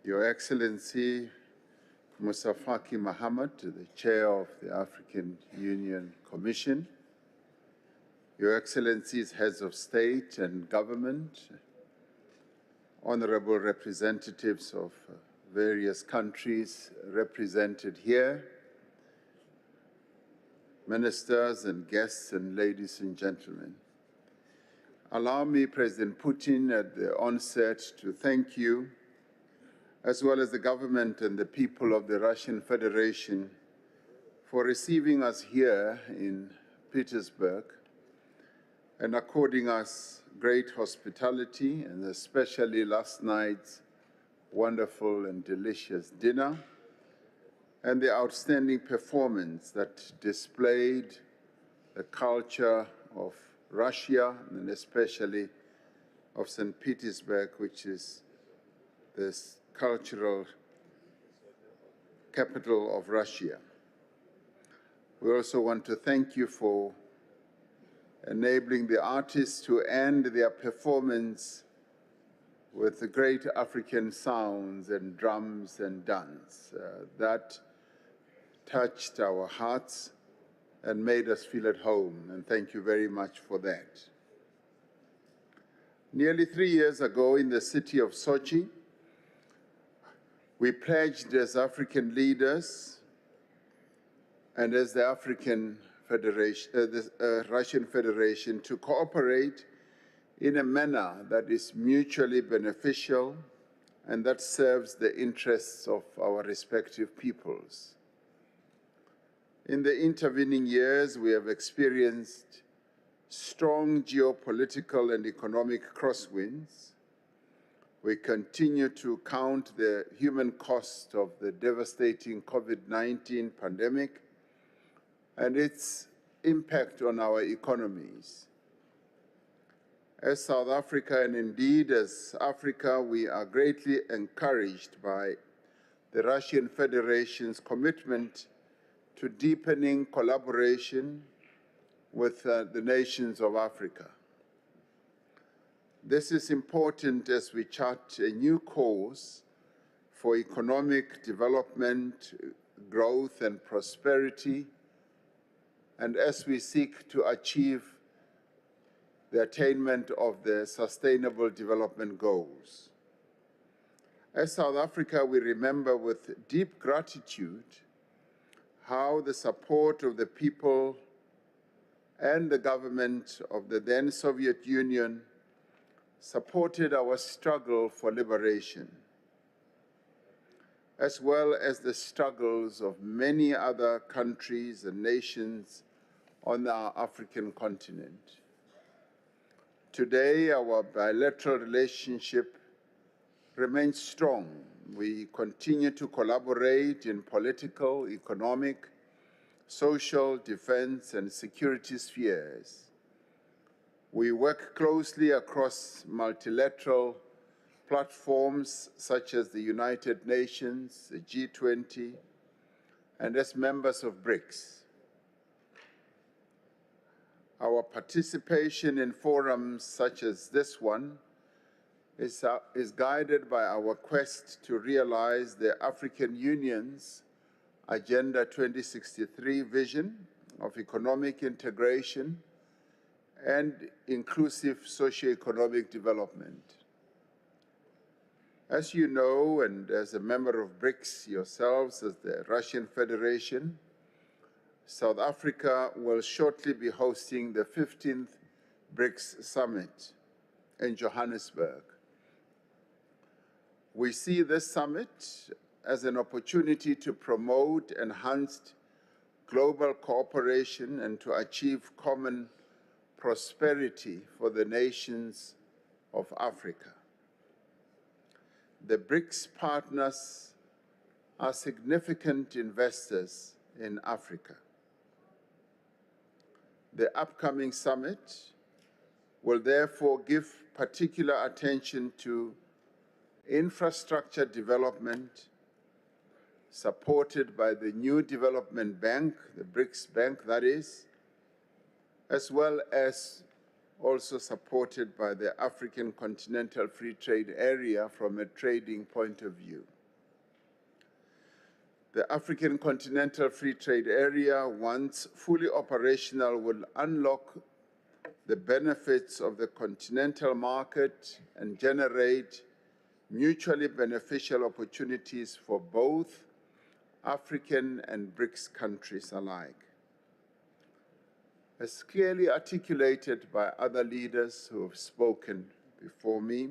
Your Excellency Musafaki Mohammed, the Chair of the African Union Commission, Your Excellencies, Heads of State and Government, honorable representatives of various countries represented here, ministers and guests, and ladies and gentlemen. Allow me, President Putin, at the onset to thank you, as well as the government and the people of the Russian Federation, for receiving us here in Petersburg and according us great hospitality, and especially last night's wonderful and delicious dinner, and the outstanding performance that displayed the culture of Russia, and especially of St. Petersburg, which is this cultural capital of Russia. We also want to thank you for enabling the artists to end their performance with the great African sounds and drums and dance. That touched our hearts and made us feel at home, and thank you very much for that. Nearly 3 years ago in the city of Sochi, we pledged as African leaders and as the Russian Federation to cooperate in a manner that is mutually beneficial and that serves the interests of our respective peoples. In the intervening years, we have experienced strong geopolitical and economic crosswinds. We continue to count the human cost of the devastating COVID-19 pandemic and its impact on our economies. As South Africa, and indeed as Africa, we are greatly encouraged by the Russian Federation's commitment to deepening collaboration with the nations of Africa. This is important as we chart a new course for economic development, growth, and prosperity, and as we seek to achieve the attainment of the Sustainable Development Goals. As South Africa, we remember with deep gratitude how the support of the people and the government of the then Soviet Union supported our struggle for liberation, as well as the struggles of many other countries and nations on our African continent. Today, our bilateral relationship remains strong. We continue to collaborate in political, economic, social, defense, and security spheres. We work closely across multilateral platforms such as the United Nations, the G20, and as members of BRICS. Our participation in forums such as this one is guided by our quest to realize the African Union's Agenda 2063 vision of economic integration and inclusive socio-economic development. As you know, and as a member of BRICS yourselves, as the Russian Federation, South Africa will shortly be hosting the 15th BRICS Summit in Johannesburg. We see this summit as an opportunity to promote enhanced global cooperation and to achieve common prosperity for the nations of Africa. The BRICS partners are significant investors in Africa. The upcoming summit will therefore give particular attention to infrastructure development supported by the new development bank, the BRICS Bank that is, as well as also supported by the African Continental Free Trade Area from a trading point of view. The African Continental Free Trade Area, once fully operational, will unlock the benefits of the continental market and generate mutually beneficial opportunities for both African and BRICS countries alike. As clearly articulated by other leaders who have spoken before me,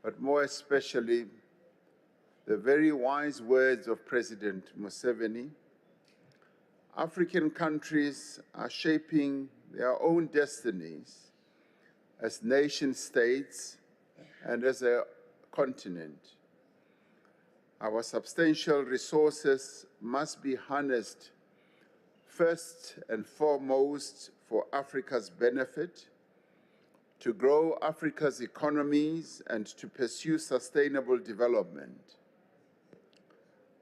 but more especially the very wise words of President Museveni, African countries are shaping their own destinies as nation-states and as a continent. Our substantial resources must be harnessed first and foremost for Africa's benefit, to grow Africa's economies and to pursue sustainable development.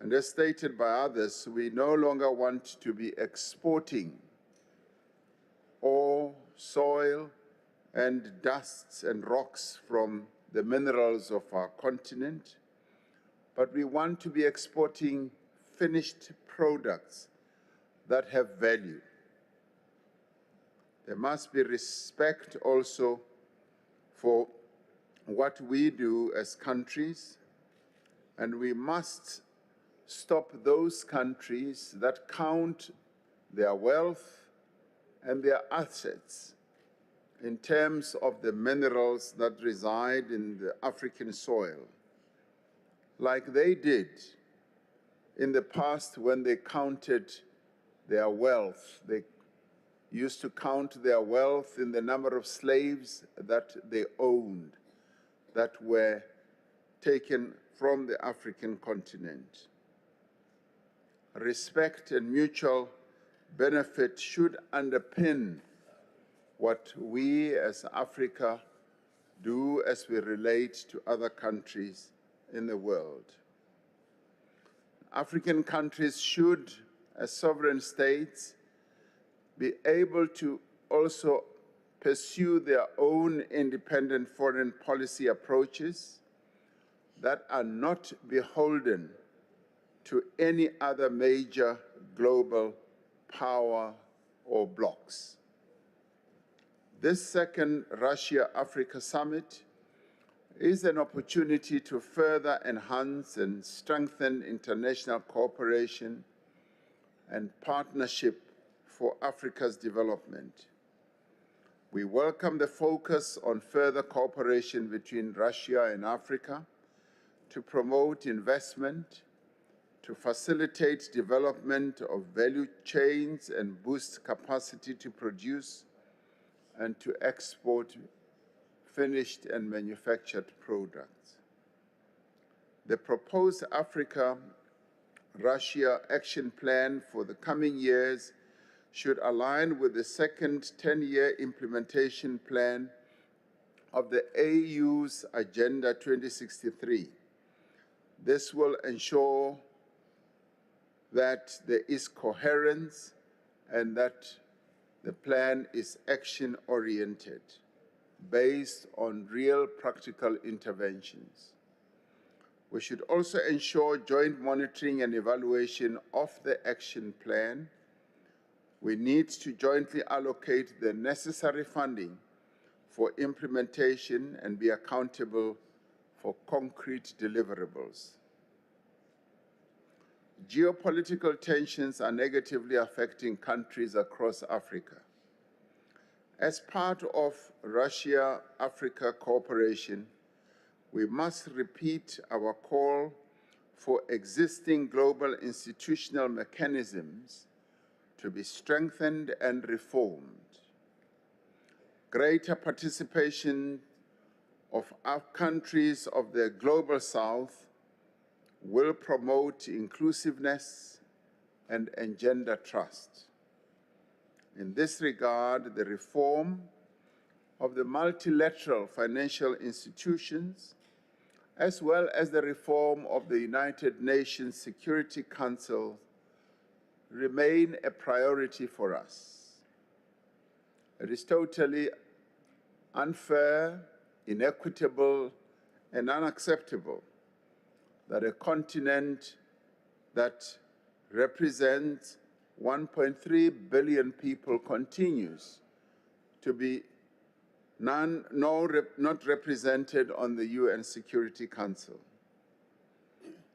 And as stated by others, we no longer want to be exporting ore, soil, and dusts and rocks from the minerals of our continent, but we want to be exporting finished products that have value. There must be respect also for what we do as countries, and we must stop those countries that count their wealth and their assets in terms of the minerals that reside in the African soil, like they did in the past when they counted their wealth. They used to count their wealth in the number of slaves that they owned, that were taken from the African continent. Respect and mutual benefit should underpin what we as Africa do as we relate to other countries in the world. African countries should, as sovereign states, be able to also pursue their own independent foreign policy approaches that are not beholden to any other major global power or blocs. This second Russia-Africa summit is an opportunity to further enhance and strengthen international cooperation and partnership for Africa's development. We welcome the focus on further cooperation between Russia and Africa to promote investment, to facilitate development of value chains and boost capacity to produce and to export finished and manufactured products. The proposed Africa-Russia action plan for the coming years should align with the second 10-year implementation plan of the AU's Agenda 2063. This will ensure that there is coherence and that the plan is action-oriented, based on real practical interventions. We should also ensure joint monitoring and evaluation of the action plan. We need to jointly allocate the necessary funding for implementation and be accountable for concrete deliverables. Geopolitical tensions are negatively affecting countries across Africa. As part of Russia-Africa cooperation, we must repeat our call for existing global institutional mechanisms to be strengthened and reformed. Greater participation of our countries of the Global South will promote inclusiveness and engender trust. In this regard, the reform of the multilateral financial institutions, as well as the reform of the United Nations Security Council, remain a priority for us. It is totally unfair, inequitable, and unacceptable that a continent that represents 1.3 billion people continues to be not represented on the UN Security Council.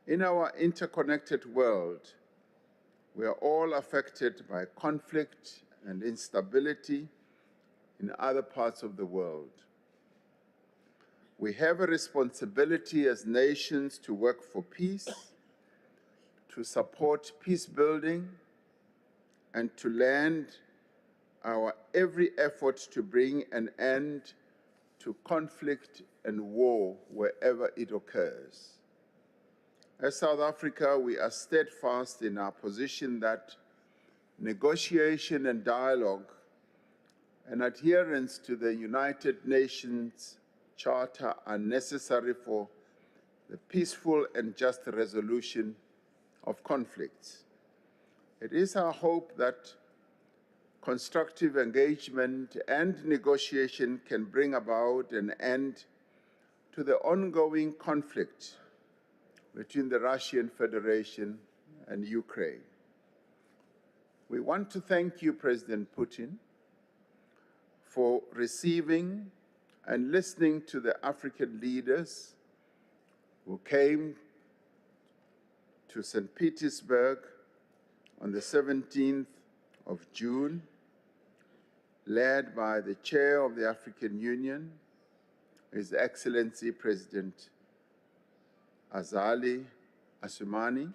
In our interconnected world, we are all affected by conflict and instability in other parts of the world. We have a responsibility as nations to work for peace, to support peace building, and to lend our every effort to bring an end to conflict and war wherever it occurs. As South Africa, we are steadfast in our position that negotiation and dialogue and adherence to the United Nations Charter are necessary for the peaceful and just resolution of conflicts. It is our hope that constructive engagement and negotiation can bring about an end to the ongoing conflict between the Russian Federation and Ukraine. We want to thank you, President Putin, for receiving and listening to the African leaders who came to St. Petersburg on the 17th of June, led by the Chair of the African Union, His Excellency President Azali Assoumani,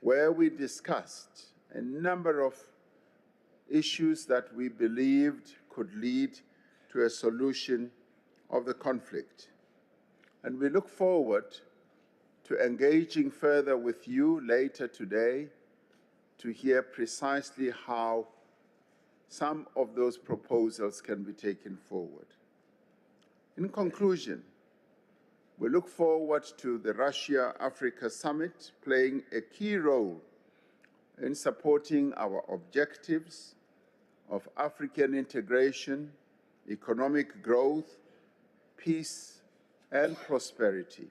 where we discussed a number of issues that we believed could lead to a solution of the conflict. And we look forward to engaging further with you later today to hear precisely how some of those proposals can be taken forward. In conclusion, we look forward to the Russia-Africa Summit playing a key role in supporting our objectives of African integration, economic growth, peace, and prosperity.